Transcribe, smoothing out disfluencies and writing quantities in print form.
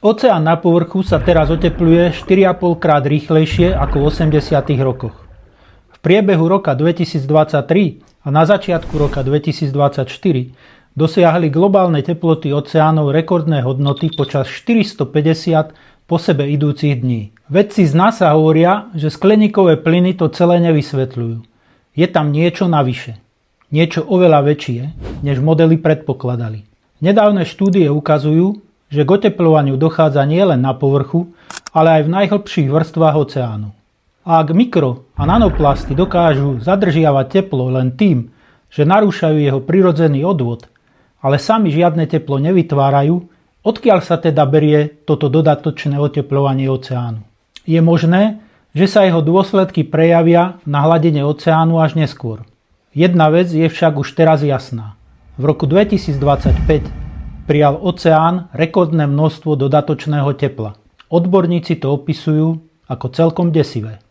Oceán na povrchu sa teraz otepluje 4,5 krát rýchlejšie ako v 80. rokoch. V priebehu roka 2023 a na začiatku roka 2024 dosiahli globálne teploty oceánov rekordné hodnoty počas 450 po sebe idúcich dní. Vedci z NASA hovoria, že skleníkové plyny to celé nevysvetľujú. Je tam niečo navyše. Niečo oveľa väčšie, než modely predpokladali. Nedávne štúdie ukazujú, že k otepľovaniu dochádza nielen na povrchu, ale aj v najhlbších vrstvách oceánu. A ak mikro- a nanoplasty dokážu zadržiavať teplo len tým, že narúšajú jeho prirodzený odvod, ale sami žiadne teplo nevytvárajú, odkiaľ sa teda berie toto dodatočné otepľovanie oceánu? Je možné, že sa jeho dôsledky prejavia na hladine oceánu až neskôr. Jedna vec je však už teraz jasná. V roku 2025 prijal oceán rekordné množstvo dodatočného tepla. Odborníci to opisujú ako celkom desivé.